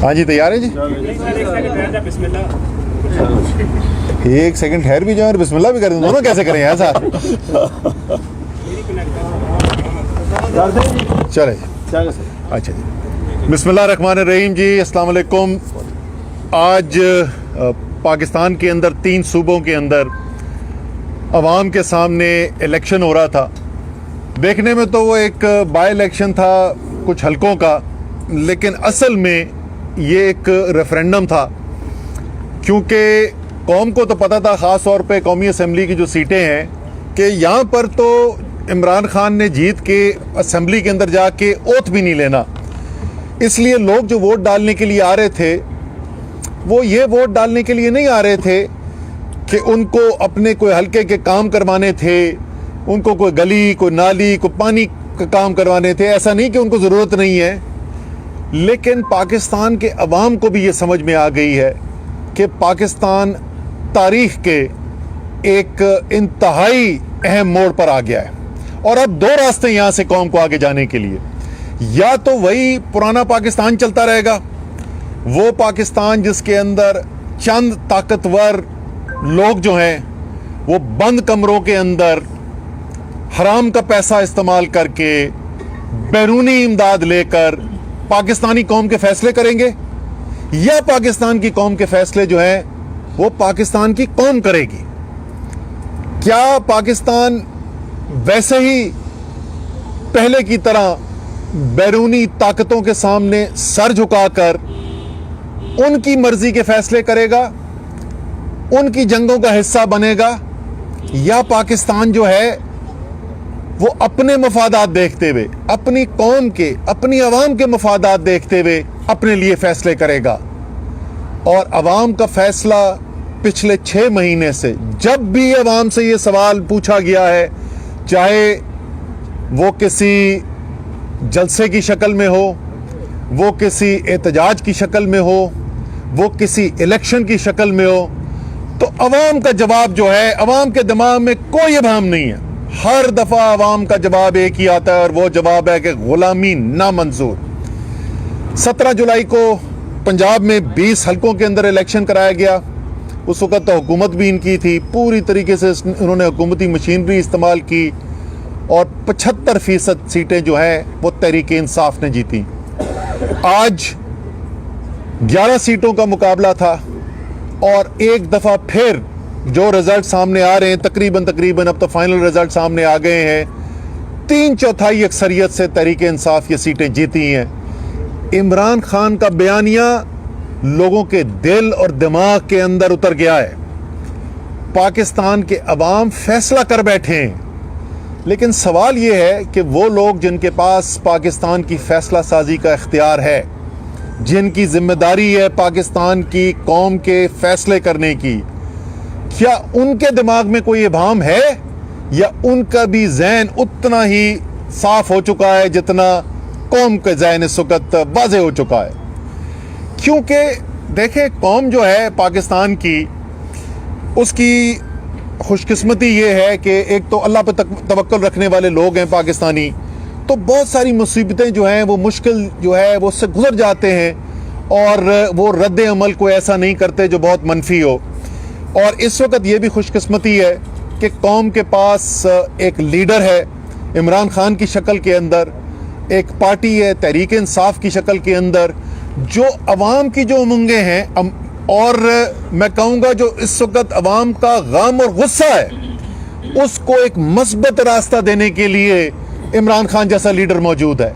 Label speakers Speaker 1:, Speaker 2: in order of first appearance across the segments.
Speaker 1: हाँ जी, तैयार है जी। एक सेकंड ठहर भी जाओ और बिस्मिल्लाह भी कर दूं, दोनों कैसे करें ऐसा? चले जी, अच्छा जी। बिस्मिल्लाह रहमान रहीम जी, अस्सलाम वालेकुम। आज पाकिस्तान के अंदर 3 सूबों के अंदर अवाम के सामने इलेक्शन हो रहा था। देखने में तो वो एक बाय इलेक्शन था कुछ हलकों का, लेकिन असल में ये एक रेफरेंडम था, क्योंकि कौम को तो पता था, ख़ास तौर पे कौमी असम्बली की जो सीटें हैं, कि यहाँ पर तो इमरान खान ने जीत के असम्बली के अंदर जाके ओथ भी नहीं लेना। इसलिए लोग जो वोट डालने के लिए आ रहे थे, वो ये वोट डालने के लिए नहीं आ रहे थे कि उनको अपने कोई हल्के के काम करवाने थे, उनको कोई गली, कोई नाली, कोई पानी का काम करवाने थे। ऐसा नहीं कि उनको ज़रूरत नहीं है, लेकिन पाकिस्तान के अवाम को भी ये समझ में आ गई है कि पाकिस्तान तारीख़ के एक इंतहाई अहम मोड़ पर आ गया है। और अब 2 रास्ते यहाँ से कौम को आगे जाने के लिए, या तो वही पुराना पाकिस्तान चलता रहेगा, वो पाकिस्तान जिसके अंदर चंद ताकतवर लोग जो हैं वो बंद कमरों के अंदर हराम का पैसा इस्तेमाल करके बैरूनी इमदाद लेकर पाकिस्तानी कौम के फैसले करेंगे, या पाकिस्तान की कौम के फैसले जो हैं वो पाकिस्तान की कौम करेगी। क्या पाकिस्तान वैसे ही पहले की तरह बैरूनी ताकतों के सामने सर झुकाकर उनकी मर्जी के फैसले करेगा, उनकी जंगों का हिस्सा बनेगा, या पाकिस्तान जो है वो अपने मफादात देखते हुए, अपनी कौम के, अपनी आवाम के मफादात देखते हुए अपने लिए फैसले करेगा? और आवाम का फैसला पिछले 6 महीने से, जब भी आवाम से ये सवाल पूछा गया है, चाहे वो किसी जलसे की शक्ल में हो, वो किसी एहतजाज की शक्ल में हो, वो किसी इलेक्शन की शक्ल में हो, तो अवाम का जवाब जो है, अवाम के दिमाग में कोई इबाहम नहीं है। हर दफ़ा अवाम का जवाब एक ही आता है, और वो जवाब है कि गुलामी नामंजूर। 17 जुलाई को पंजाब में 20 हलकों के अंदर इलेक्शन कराया गया। उस वक़्त तो हुकूमत भी इनकी थी, पूरी तरीके से उन्होंने हुकूमती मशीनरी इस्तेमाल की, और 75% सीटें जो हैं वो तहरीक-ए-इंसाफ ने जीती। आज 11 सीटों का मुकाबला था, और एक दफ़ा फिर जो रिजल्ट सामने आ रहे हैं, तकरीबन अब तो फाइनल रिजल्ट सामने आ गए हैं, 3/4 अक्सरियत से तहरीक-ए-इंसाफ ये सीटें जीती हैं। इमरान खान का बयानिया लोगों के दिल और दिमाग के अंदर उतर गया है। पाकिस्तान के अवाम फैसला कर बैठे हैं, लेकिन सवाल ये है कि वो लोग जिनके पास पाकिस्तान की फैसला साजी का इख्तियार है, जिनकी जिम्मेदारी है पाकिस्तान की कौम के फैसले करने की, क्या उनके दिमाग में कोई इबाहम है, या उनका भी ज़हन उतना ही साफ हो चुका है जितना कौम का ज़हन इस वक्त वाज़े हो चुका है? क्योंकि देखें, कौम जो है पाकिस्तान की, उसकी खुशकिस्मती ये है कि एक तो अल्लाह पर तवक्कुल रखने वाले लोग हैं पाकिस्तानी, तो बहुत सारी मुसीबतें जो हैं वो मुश्किल जो है वो उससे गुजर जाते हैं, और वो रद्द अमल को ऐसा नहीं करते जो बहुत मनफी हो। और इस वक्त ये भी खुशकिस्मती है कि कौम के पास एक लीडर है इमरान खान की शक्ल के अंदर, एक पार्टी है तहरीक-ए-इंसाफ की शक्ल के अंदर, जो अवाम की जो उमंगें हैं, और मैं कहूँगा जो इस वक्त अवाम का गम और गुस्सा है, उसको एक मस्बत रास्ता देने के लिए इमरान खान जैसा लीडर मौजूद है।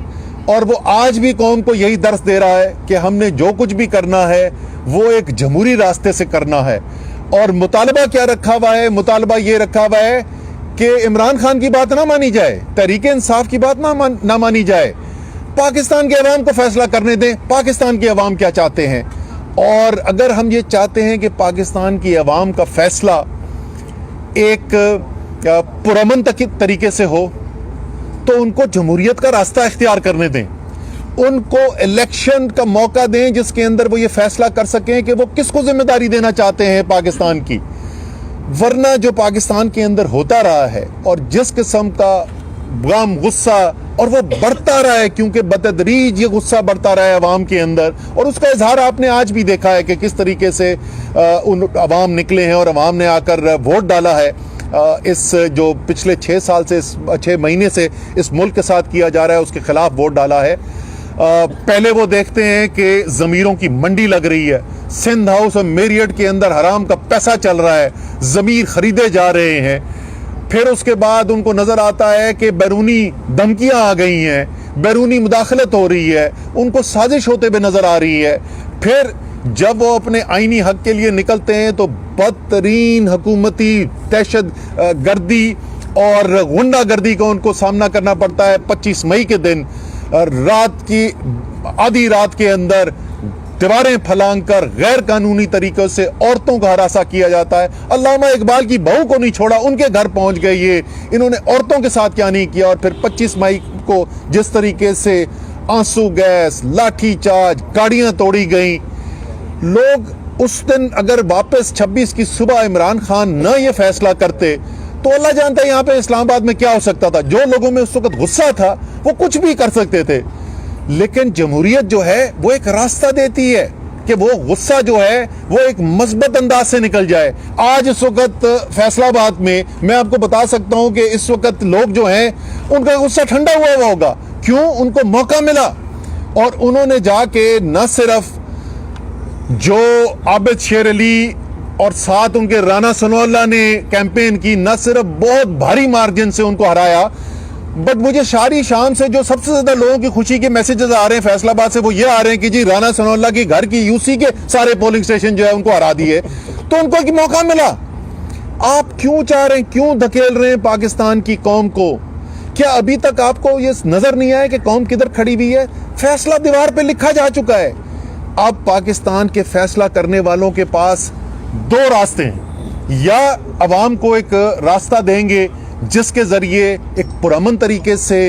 Speaker 1: और वो आज भी कौम को यही दर्स दे रहा है कि हमने जो कुछ भी करना है वो एक जमहूरी रास्ते से करना है। और मुतालबा क्या रखा हुआ है? मुतालबा ये रखा हुआ है कि इमरान खान की बात ना मानी जाए, तहरीक-ए-इंसाफ की बात ना मानी जाए, पाकिस्तान के अवाम को फैसला करने दें, पाकिस्तान के अवाम क्या चाहते हैं। और अगर हम ये चाहते हैं कि पाकिस्तान की अवाम का फैसला एक पुरअमन तरीके से हो, तो उनको जमहूरियत का रास्ता इख्तियार करने दें, उनको इलेक्शन का मौका दें जिसके अंदर वो ये फैसला कर सकें कि वो किसको जिम्मेदारी देना चाहते हैं पाकिस्तान की। वरना जो पाकिस्तान के अंदर होता रहा है, और जिस किस्म का गम, गुस्सा, और वो बढ़ता रहा है क्योंकि बतदरीज ये गुस्सा बढ़ता रहा है अवाम के अंदर। और उसका इजहार आपने आज भी देखा है कि किस तरीके से उन अवाम निकले हैं और अवाम ने आकर वोट डाला है। इस जो पिछले 6 साल से 6 महीने से इस मुल्क के साथ किया जा रहा है उसके खिलाफ वोट डाला है। पहले वो देखते हैं कि ज़मीरों की मंडी लग रही है, सिंध हाउस और मेरियट के अंदर हराम का पैसा चल रहा है, ज़मीर खरीदे जा रहे हैं। फिर उसके बाद उनको नज़र आता है कि बैरूनी धमकियां आ गई हैं, बैरूनी मुदाखलत हो रही है, उनको साजिश होते हुए नज़र आ रही है। फिर जब वो अपने आईनी हक के लिए निकलते हैं तो बदतरीन हुकूमती दहशत गर्दी और गुंडागर्दी का उनको सामना करना पड़ता है। 25 मई के दिन रात की आधी रात के अंदर दीवारें फलांग कर गैर कानूनी तरीकों से औरतों का हरासा किया जाता है। अल्लामा इकबाल की बहू को नहीं छोड़ा, उनके घर पहुंच गए ये, इन्होंने औरतों के साथ क्या नहीं किया। और फिर 25 मई को जिस तरीके से आंसू गैस, लाठी चार्ज, गाड़ियां तोड़ी गई, लोग उस दिन अगर वापस 26 की सुबह इमरान खान न ये फैसला करते तो अल्लाह जानता है यहाँ पे इस्लामाबाद में क्या हो सकता था। जो लोगों में उस वक्त गुस्सा था वो कुछ भी कर सकते थे, लेकिन जमहूरियत जो है वो एक रास्ता देती है कि वो गुस्सा जो है वो एक मस्बत अंदाज से निकल जाए। आज इस वक्त फैसलाबाद में मैं आपको बता सकता हूं कि इस वक्त लोग जो हैं उनका गुस्सा ठंडा हुआ होगा। क्यों? उनको मौका मिला और उन्होंने जाके न सिर्फ जो आबिद शेर अली और साथ उनके राना सनोल्ला ने कैंपेन की, न सिर्फ बहुत भारी मार्जिन से उनको हराया, बट मुझे सारी शाम से जो सबसे ज्यादा लोगों की खुशी के मैसेजेस आ रहे हैं फैसलाबाद से वो ये आ रहे हैं कि जी राना सनोल्ला की घर की यूसी के सारे पोलिंग स्टेशन जो है उनको हरा दिए, तो उनको एक मौका मिला। आप क्यों चाह रहे हैं, क्यों धकेल रहे हैं पाकिस्तान की कौम को? क्या अभी तक आपको ये नजर नहीं आया कि कौम किधर खड़ी हुई है? फैसला दीवार पे लिखा जा चुका है। अब पाकिस्तान के फैसला करने वालों के पास 2 रास्ते हैं, या अवाम को एक रास्ता देंगे जिसके जरिए एक पुरअमन तरीके से,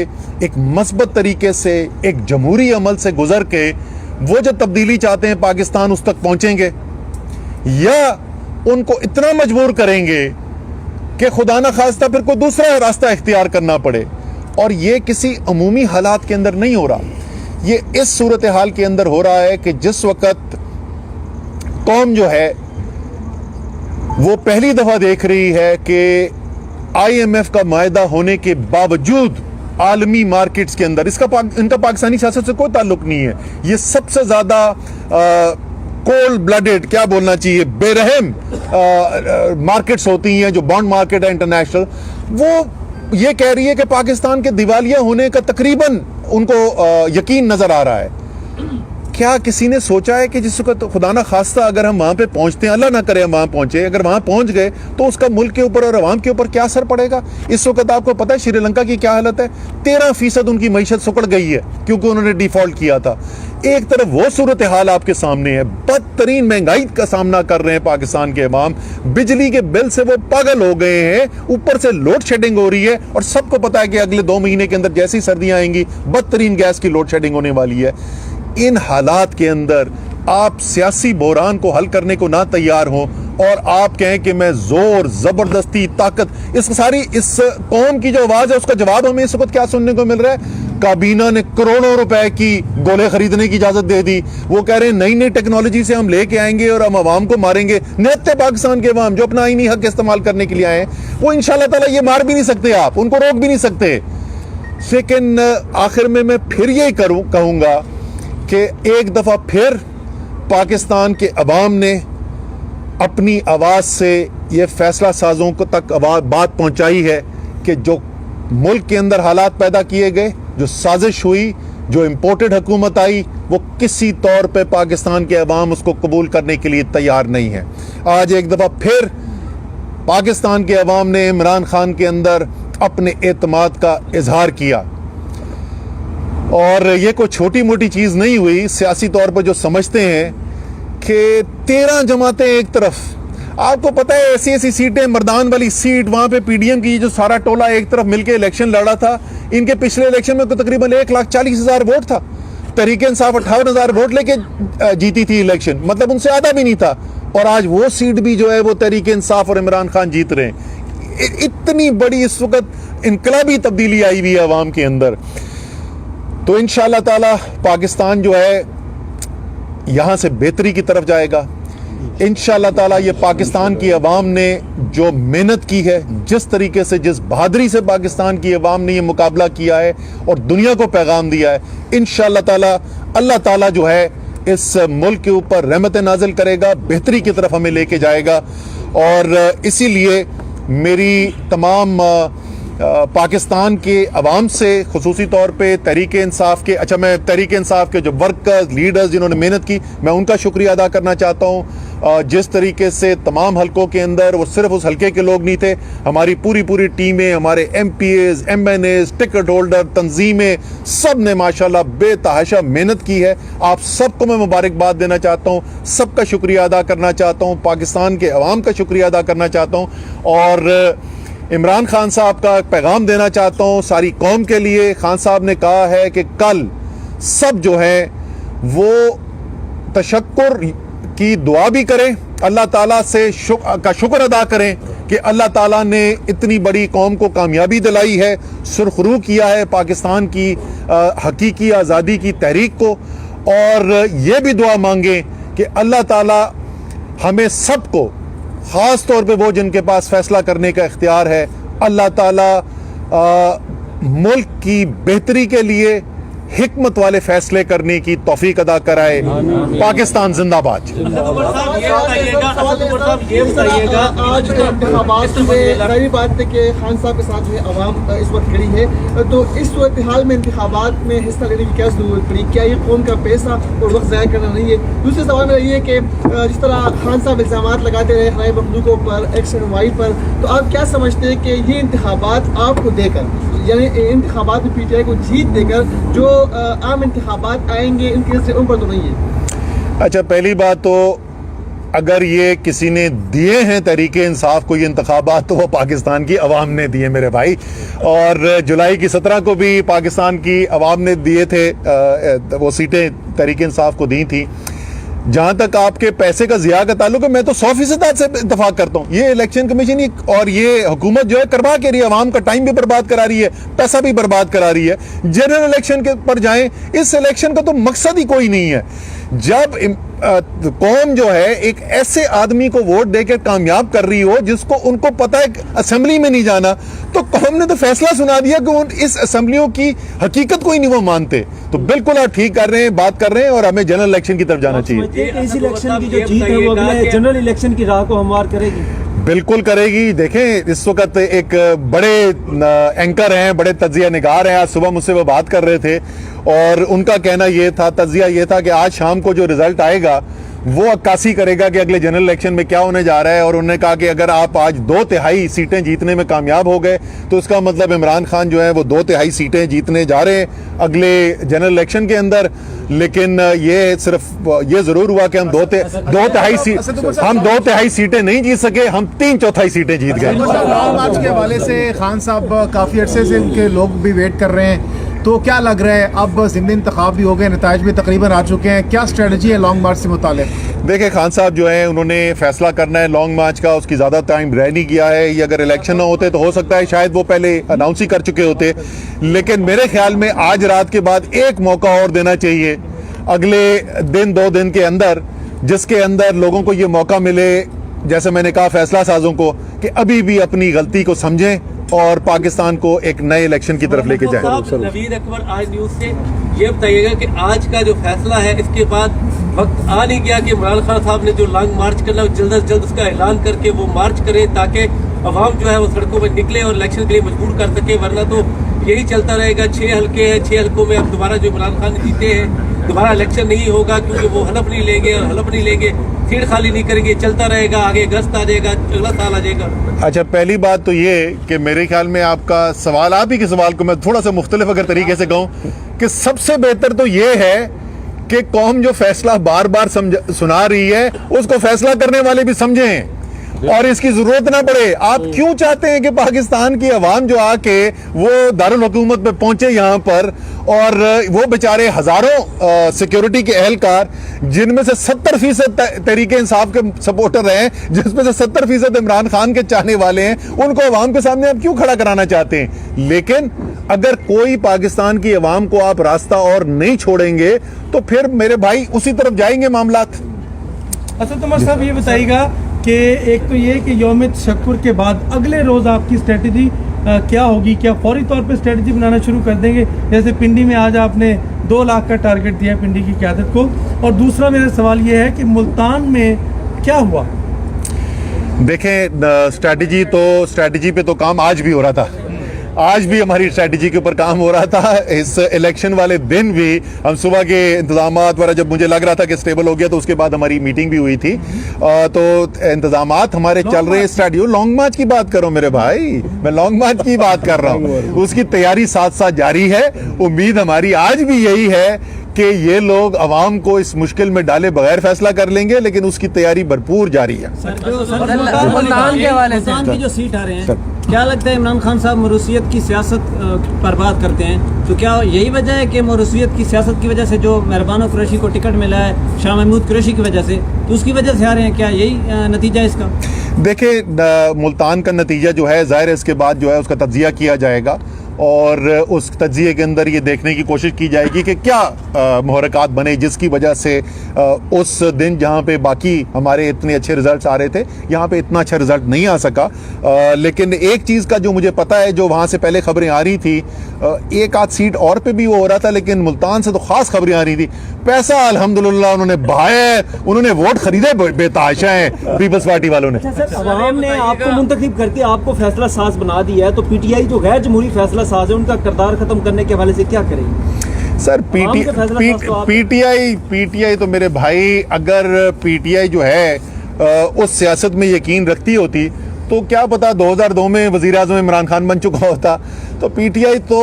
Speaker 1: एक मस्बत तरीके से, एक जमहूरी अमल से गुजर के वो जो तब्दीली चाहते हैं पाकिस्तान उस तक पहुंचेंगे, या उनको इतना मजबूर करेंगे कि खुदा न खास्ता फिर कोई दूसरा रास्ता इख्तियार करना पड़े। और ये किसी अमूमी हालात के अंदर नहीं हो रहा, ये इस सूरत हाल के अंदर हो रहा है कि जिस वक्त कौम जो है वो पहली दफा देख रही है कि IMF का मायदा होने के बावजूद आलमी मार्केट्स के अंदर इनका पाकिस्तानी सियासत से कोई ताल्लुक नहीं है। ये सबसे ज्यादा कोल्ड ब्लडेड, क्या बोलना चाहिए, बेरहम मार्केट्स होती हैं जो बॉन्ड मार्केट है इंटरनेशनल, वो ये कह रही है कि पाकिस्तान के दिवालिया होने का तकरीबन उनको यकीन नजर आ रहा है। क्या किसी ने सोचा है कि जिस वक्त खुदा ना खास्ता अगर हम वहां पे पहुंचते हैं, अल्लाह ना करे हम वहां पहुंचे, अगर वहां पहुंच गए तो उसका मुल्क के ऊपर और अवाम के ऊपर क्या असर पड़ेगा? इस वक्त आपको पता है श्रीलंका की क्या हालत है? 13% उनकी मईशत सुकड़ गई है क्योंकि उन्होंने डिफॉल्ट किया था। एक तरफ वो सूरत हाल आपके सामने है, बदतरीन महंगाई का सामना कर रहे हैं पाकिस्तान के अवाम, बिजली के बिल से वो पागल हो गए हैं, ऊपर से लोड शेडिंग हो रही है और सबको पता है कि अगले 2 महीने के अंदर जैसी सर्दियां आएंगी बदतरीन गैस की लोड शेडिंग होने वाली है। इन हालात के अंदर आप सियासी बहरान को हल करने को ना तैयार हो और आप कहें कि मैं जोर, जबरदस्ती, ताकत, इस कौम की जो आवाज है उसका जवाब हमें इस वक्त क्या सुनने को मिल रहा है? काबीना ने करोड़ों रुपए की गोले खरीदने की इजाजत दे दी। वो कह रहे हैं नई नई टेक्नोलॉजी से हम लेके आएंगे और हम अवाम को मारेंगे। निहत्ते पाकिस्तान के अवाम जो अपना आईनी हक इस्तेमाल करने के लिए आए हैं वो इंशाल्लाह ताला ये मार भी नहीं सकते, आप उनको रोक भी नहीं सकते। लेकिन आखिर में मैं फिर ये कहूंगा कि एक दफा फिर पाकिस्तान के अवाम ने अपनी आवाज से ये फैसला साजों को तक बात पहुंचाई है कि जो मुल्क के अंदर हालात पैदा किए गए, जो साजिश हुई, जो इंपोर्टेड हुकूमत आई, वो किसी तौर पे पाकिस्तान के अवाम उसको कबूल करने के लिए तैयार नहीं है। आज एक दफा फिर पाकिस्तान के अवाम ने इमरान खान के अंदर अपने एतमाद का इजहार किया और ये कोई छोटी मोटी चीज नहीं हुई। सियासी तौर पर जो समझते हैं कि 13 जमातें एक तरफ, आपको पता है ऐसी सीटें, मर्दान वाली सीट, वहां पे PDM की जो सारा टोला एक तरफ मिलकर इलेक्शन लड़ा था, इनके पिछले इलेक्शन में तो तकरीबन 1,40,000 वोट था। तहरीक इंसाफ 58,000 वोट लेके जीती थी इलेक्शन, मतलब उनसे आधा भी नहीं था। और आज वो सीट भी जो है वो तहरीक इंसाफ और इमरान खान जीत रहे हैं। इतनी बड़ी इस वक्त इनकलाबी तब्दीली आई हुई है अवाम के अंदर। तो इंशाअल्लाह ताला पाकिस्तान जो है यहाँ से बेहतरी की तरफ जाएगा इंशाअल्लाह ताला। ये पाकिस्तान की अवाम ने जो मेहनत की है, जिस तरीके से, जिस बहादुरी से पाकिस्तान की अवाम ने ये मुकाबला किया है और दुनिया को पैगाम दिया है, इंशाअल्लाह ताला अल्लाह ताला जो है इस मुल्क के ऊपर रहमत नाजिल करेगा, बेहतरी की तरफ हमें लेके जाएगा। और इसीलिए मेरी तमाम पाकिस्तान के अवाम से, खुसूसी तौर पे तहरीक इंसाफ के, अच्छा मैं तहरीक इंसाफ के जो वर्कर्स, लीडर्स जिन्होंने मेहनत की, मैं उनका शुक्रिया अदा करना चाहता हूँ। जिस तरीके से तमाम हलकों के अंदर, वो सिर्फ उस हलके के लोग नहीं थे, हमारी पूरी टीमें, हमारे MPAs, MNAs, टिकट होल्डर, तंजीमें, सब ने माशाल्लाह बेतहाशा मेहनत की है। आप सबको मैं मुबारकबाद देना चाहता हूँ, सबका शुक्रिया अदा करना चाहता हूँ, पाकिस्तान के अवाम का शुक्रिया अदा करना चाहता हूँ। और इमरान खान साहब का पैगाम देना चाहता हूँ सारी कौम के लिए। खान साहब ने कहा है कि कल सब जो है वो तशक्कुर की दुआ भी करें, अल्लाह ताला से शुक्र अदा करें कि अल्लाह ताला ने इतनी बड़ी कौम को कामयाबी दिलाई है, सुरखरू किया है पाकिस्तान की हकीकी आज़ादी की तहरीक को। और ये भी दुआ मांगें कि अल्लाह ताला हमें सबको, ख़ास तौर पे वो जिनके पास फैसला करने का इख्तियार है, अल्लाह ताला मुल्क की बेहतरी के लिए हिकमत वाले फैसले करने की तौफीक अदा कराए। पाकिस्तान जिंदाबाद।
Speaker 2: आज इंतखाबात में सारी बात है कि खान साहब के साथ में अवाम इस वक्त खड़ी है, तो इस सूरत हाल में इंतखाबात में हिस्सा लेने की क्या जरूरत पड़ी? क्या ये कौम का पैसा और वक्त ज़ाया करना नहीं है? दूसरे सवाल में ये है कि जिस तरह खान साहब इल्ज़ाम लगाते रहे खराई मखलूकों पर, XNY पर, तो आप क्या समझते हैं कि ये इंतखाबात आपको देकर, यानी इंतखाबात में PTI को जीत देकर जो आम इंतखाबात आएंगे, इनके से ऊपर तो नहीं है?
Speaker 1: अच्छा, पहली बात तो अगर ये किसी ने दिए हैं तहरीक इंसाफ को ये इंतखाबात, तो वो पाकिस्तान की अवाम ने दिए मेरे भाई। और जुलाई की 17 को भी पाकिस्तान की अवाम ने दिए थे, वो सीटें तहरीक इंसाफ को दी थी। जहां तक आपके पैसे का ज़िया का ताल्लुक है, मैं तो 100% से इतफाक करता हूँ। ये इलेक्शन कमीशन और ये हुकूमत जो है करवा के रही है, अवाम का टाइम भी बर्बाद करा रही है, पैसा भी बर्बाद करा रही है। जनरल इलेक्शन के पर जाएं, इस इलेक्शन का तो मकसद ही कोई नहीं है। जब कौम जो है एक ऐसे आदमी को वोट देकर कामयाब कर रही हो जिसको उनको पता है असेंबली में नहीं जाना, तो कौम ने तो फैसला सुना दिया कि इस असेंबलियों की हकीकत को ही नहीं वो मानते। तो बिल्कुल आप ठीक कर रहे हैं, बात कर रहे हैं, और हमें जनरल इलेक्शन की तरफ जाना चाहिए।
Speaker 3: इस इलेक्शन की जो जीत है वो अगले जनरल इलेक्शन की राह को हमवार करेगी।
Speaker 1: बिल्कुल करेगी। देखें, इस वक्त एक बड़े एंकर हैं, बड़े तज्जिया निगार हैं, आज सुबह मुझसे वो बात कर रहे थे और उनका कहना ये था, तज्जिया ये था कि आज शाम को जो रिजल्ट आएगा वो अक्कासी करेगा कि अगले जनरल इलेक्शन में क्या होने जा रहा है। और उन्होंने कहा कि अगर आप आज 2/3 सीटें जीतने में कामयाब हो गए तो इसका मतलब इमरान खान जो है वो 2/3 सीटें जीतने जा रहे हैं अगले जनरल इलेक्शन के अंदर। लेकिन ये सिर्फ ये जरूर हुआ कि हम 2/3 सीटें नहीं जीत सके, हम 3/4 सीटें जीत गए।
Speaker 4: आज के हवाले से खान साहब काफ़ी अरसे से उनके लोग भी वेट कर रहे हैं, तो क्या लग रहा है अब ज़िमनी इंतखाब भी हो गए, नताइज भी तकरीबन आ चुके हैं, क्या स्ट्रेटजी है लॉन्ग मार्च से मुताल्लिक़?
Speaker 1: देखिए, खान साहब जो है उन्होंने फैसला करना है लॉन्ग मार्च का, उसकी ज़्यादा टाइम रह नहीं गया है। ये अगर इलेक्शन ना होते तो हो सकता है शायद वो पहले अनाउंस ही कर चुके होते, लेकिन मेरे ख्याल में आज रात के बाद एक मौका और देना चाहिए अगले दिन 2 दिन के अंदर, जिसके अंदर लोगों को ये मौका मिले, जैसे मैंने कहा फैसला साजों को, कि अभी भी अपनी गलती को समझें और पाकिस्तान को एक नए इलेक्शन की तरफ लेके जाए।
Speaker 2: नवीद अकबर आज न्यूज से ये बताइएगा कि आज का जो फैसला है, इसके बाद वक्त आ नहीं गया कि इमरान खान साहब ने जो लॉन्ग मार्च करना है जल्द से जल्द उसका ऐलान करके वो मार्च करें, ताकि अवाम जो है वो सड़कों पर निकले और इलेक्शन के लिए मजबूर कर सके, वरना तो यही चलता रहेगा। 6 हल्के हैं, 6 हल्कों में अब दोबारा जो इमरान खान जीते हैं दोबारा इलेक्शन नहीं होगा, क्योंकि वो हलफ नहीं लेंगे, और हलफ नहीं लेंगे सीट खाली नहीं करेंगे, चलता रहेगा, आगे अगस्त आ जाएगा, अगला साल आ जाएगा।
Speaker 1: अच्छा, पहली बात तो ये कि मेरे ख्याल में आपका सवाल, आप ही के सवाल को मैं थोड़ा सा मुख्तलिफ अगर तरीके से कहूँ कि सबसे बेहतर तो ये है कि कौम जो फैसला बार बार सुना रही है उसको फैसला करने वाले भी समझें। और इसकी जरूरत ना पड़े। आप क्यों चाहते हैं कि पाकिस्तान की अवाम जो आके वो दारुल हुकूमत पे पहुंचे यहाँ पर, और वो बेचारे हजारों सिक्योरिटी के एहलकार जिनमें से 70% तहरीक इंसाफ के सपोर्टर हैं, जिसमें से 70% इमरान खान के चाहने वाले हैं, उनको अवाम के सामने आप क्यों खड़ा कराना चाहते हैं? लेकिन अगर कोई पाकिस्तान की अवाम को आप रास्ता और नहीं छोड़ेंगे तो फिर मेरे भाई उसी तरफ जाएंगे मामलात।
Speaker 3: असद उमर साहब, ये बताइएगा कि एक तो ये कि यौम तशक्कुर के बाद अगले रोज आपकी स्ट्रेटजी क्या होगी? क्या फौरी तौर पे स्ट्रेटजी बनाना शुरू कर देंगे? जैसे पिंडी में आज आपने 2 लाख का टारगेट दिया पिंडी की क़यादत को, और दूसरा मेरा सवाल ये है कि मुल्तान में क्या हुआ?
Speaker 1: देखें, स्ट्रैटेजी पे तो काम आज भी हो रहा था। आज भी हमारी स्ट्रैटेजी के ऊपर काम हो रहा था। इस इलेक्शन वाले दिन भी हम सुबह के इंतजामात वगैरह, जब मुझे लग रहा था कि स्टेबल हो गया, तो उसके बाद हमारी मीटिंग भी हुई थी। तो इंतजामात हमारे चल रहे। स्ट्रैटेजी लॉन्ग मार्च की बात करो मेरे भाई, मैं लॉन्ग मार्च की बात कर रहा हूँ। उसकी तैयारी साथ साथ जारी है। उम्मीद हमारी आज भी यही है कि ये लोग अवाम को इस मुश्किल में डाले बगैर फैसला कर लेंगे, लेकिन उसकी तैयारी भरपूर जारी है।
Speaker 5: मुल्तान के हवाले से मुल्तान की जो सीट आ रहे हैं, क्या लगता है इमरान खान साहब मरूसियत की सियासत पर बात करते हैं, तो क्या यही वजह है कि मरूसियत की सियासत की वजह से जो मेहरबान कुरैशी को टिकट मिला है शाह महमूद कुरैशी की वजह से, तो उसकी वजह से आ रहे हैं? क्या यही नतीजा है इसका?
Speaker 1: देखिए, मुल्तान का नतीजा जो है, जाहिर है इसके बाद जो है उसका तज्जिया किया जाएगा, और उस तज्जिए के अंदर ये देखने की कोशिश की जाएगी कि क्या मुहरकात बने जिसकी वजह से उस दिन जहाँ पे बाकी हमारे इतने अच्छे रिजल्ट्स आ रहे थे, यहाँ पे इतना अच्छा रिजल्ट नहीं आ सका। लेकिन एक चीज़ का जो मुझे पता है, जो वहाँ से पहले खबरें आ रही थी, एक आध सीट और पे भी वो हो रहा था, लेकिन मुल्तान से तो खास खबरें आ रही थी। पैसा अल्हम्दुलिल्लाह उन्होंने बहाया, उन्होंने वोट खरीदे बेताशा है पीपल्स पार्टी वालों ने।
Speaker 3: अवाम ने आपको मुंतखब करके आपको फैसला साज बना दिया है, तो पीटीआई जो गैर जमहूरी फैसला साज है, उनका किरदार खत्म करने के हवाले से क्या करेंगे?
Speaker 1: सर, पीटीआई तो मेरे भाई, अगर पीटीआई जो है उस सियासत में यकीन रखती होती तो क्या पता 2002 में वज़ीर आज़म इमरान खान बन चुका होता। तो पीटीआई तो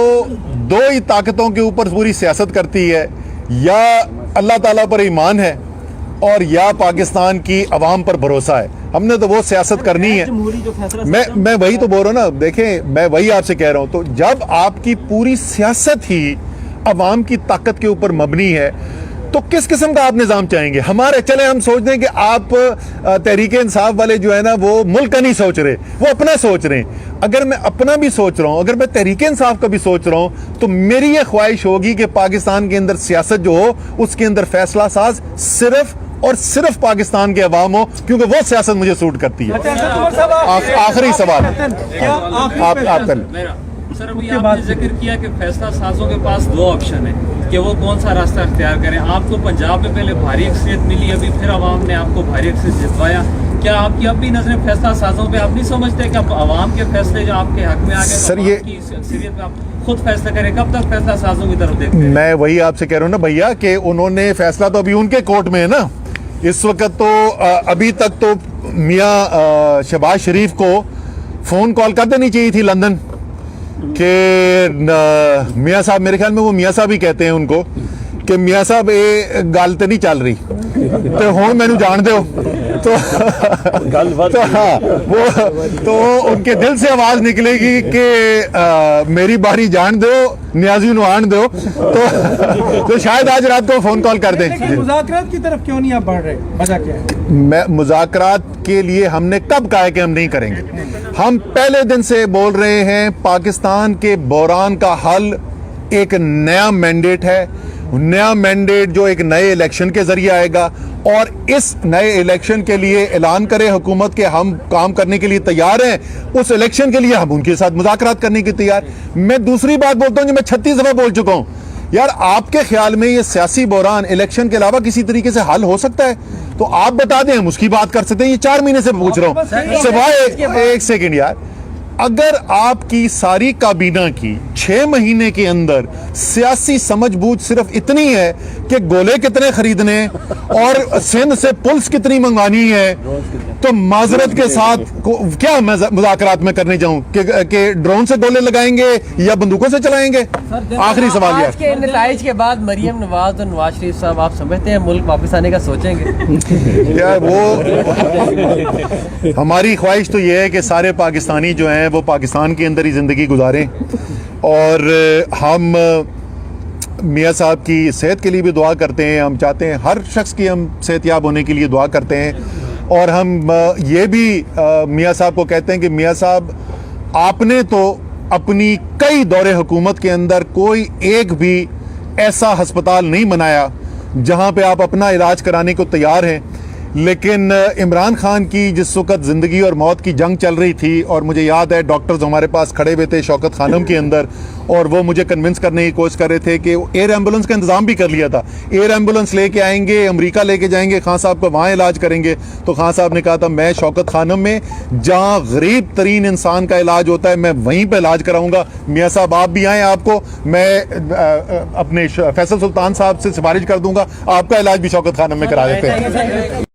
Speaker 1: 2 ही ताकतों के ऊपर पूरी सियासत करती है, या अल्लाह ताला पर ईमान है और या पाकिस्तान की अवाम पर भरोसा है। हमने तो वो सियासत करनी है। मैं वही तो बोल रहा हूँ ना। देखें, मैं वही आपसे कह रहा हूँ, तो जब आपकी पूरी सियासत ही अवाम की ताकत के ऊपर मबनी है, तो किस किस्म का आप निज़ाम चाहेंगे? हमारे चले हम सोच दें कि आप तहरीक इंसाफ वाले जो है ना, वो मुल्क का नहीं सोच रहे, वो अपना सोच रहे हैं। अगर मैं अपना भी सोच रहा हूँ, अगर मैं तहरीक इंसाफ का भी सोच रहा हूँ, तो मेरी ये ख्वाहिश होगी कि पाकिस्तान के अंदर सियासत जो हो, उसके अंदर फैसला साज सिर्फ और सिर्फ पाकिस्तान के अवाम हो, क्योंकि वो सियासत मुझे सूट करती है। आखिरी सवाल आप
Speaker 6: सर, अभी आपने जिक्र किया कि फैसला साजों के पास 2 ऑप्शन है कि वो कौन सा रास्ता अख्तियार करें। आपको पंजाब में पहले भारी अक्सरियत मिली, अभी फिर अवाम ने आपको भारी अक्सरियत जितवाया। क्या आपकी अब भी नजरें फैसला साजों पे? आप नहीं समझते कि अब अवाम के फैसले जो आपके हक में आ गए,
Speaker 1: सर, ये
Speaker 6: अक्सरियत में आप खुद फैसला करें? कब तक फैसला साजों की तरफ देखते हैं?
Speaker 1: मैं वही आपसे कह रहा हूँ ना भैया, कि उन्होंने फैसला तो अभी उनके कोर्ट में है ना इस वक्त। तो अभी तक तो मियाँ शहबाज शरीफ को फ़ोन कॉल कर देनी चाहिए थी लंदन कि मियाँ साहब, मेरे ख्याल में वो मियाँ साहब ही कहते हैं उनको, कि मियाँ साहब ये गल तो नहीं चल रही, तो हुण मैनू जान दो। तो हाँ, वो तो उनके दिल से आवाज निकलेगी कि मेरी बारी जान दो, न्याजी नु आन दो। तो शायद आज रात को फोन कॉल कर दें।
Speaker 3: मुज़ाकरात की तरफ क्यों नहीं आप बढ़ रहे? वजह क्या है?
Speaker 1: मैं मुज़ाकरात के लिए हमने कब कहा है कि हम नहीं करेंगे? हम पहले दिन से बोल रहे हैं, पाकिस्तान के बहरान का हल एक नया मैंडेट है। नया मैंडेट जो एक नए इलेक्शन के जरिए आएगा, और इस नए इलेक्शन के लिए ऐलान करे हुकूमत के हम काम करने के लिए तैयार हैं। उस इलेक्शन के लिए हम उनके साथ मुज़ाकरात करने के तैयार। मैं दूसरी बात बोलता हूं जो मैं 36 दफा बोल चुका हूं, यार आपके ख्याल में ये सियासी बहरान इलेक्शन के अलावा किसी तरीके से हल हो सकता है? तो आप बता दें, हम उसकी बात कर सकते हैं। ये 4 महीने से पूछ रहा हूं। सिवाय एक सेकेंड यार, अगर आपकी सारी काबीना की 6 महीने के अंदर सियासी समझबूझ सिर्फ इतनी है कि गोले कितने खरीदने और सिंध से पुल्स कितनी मंगवानी है, तो माजरत के साथ क्या मुज़ाकरात में करने जाऊं कि ड्रोन से गोले लगाएंगे या बंदूकों से चलाएंगे? आखिरी सवाल
Speaker 5: आज
Speaker 1: यार,
Speaker 5: के नताइज के बाद मरियम नवाज और नवाज शरीफ साहब, आप समझते हैं मुल्क वापस आने का सोचेंगे?
Speaker 1: यार वो हमारी ख्वाहिश तो ये है कि सारे पाकिस्तानी जो हैं वो पाकिस्तान के अंदर ही ज़िंदगी गुजारें, और हम मियाँ साहब की सेहत के लिए भी दुआ करते हैं। हम चाहते हैं हर शख्स की हम सेहतयाब होने के लिए दुआ करते हैं, और हम ये भी मियाँ साहब को कहते हैं कि मियाँ साहब, आपने तो अपनी कई दौरे हुकूमत के अंदर कोई एक भी ऐसा अस्पताल नहीं बनाया जहाँ पे आप अपना इलाज कराने को तैयार हैं, लेकिन इमरान खान की जिस वक्त ज़िंदगी और मौत की जंग चल रही थी, और मुझे याद है डॉक्टर्स हमारे पास खड़े हुए थे शौकत खानम के अंदर, और वो मुझे कन्विंस करने की कोशिश कर रहे थे कि एयर एम्बुलेंस का इंतज़ाम भी कर लिया था, एयर एम्बुलेंस लेके आएंगे, अमेरिका लेके जाएंगे, खान साहब को वहाँ इलाज करेंगे। तो खान साहब ने कहा था मैं शौकत खानम में जहाँ गरीब तरीन इंसान का इलाज होता है मैं वहीं पर इलाज कराऊंगा। मियाँ साहब आप भी आएँ, आपको मैं अपने फैसल सुल्तान साहब से सिफारिश कर दूंगा, आपका इलाज भी शौकत खानम में करा देते हैं।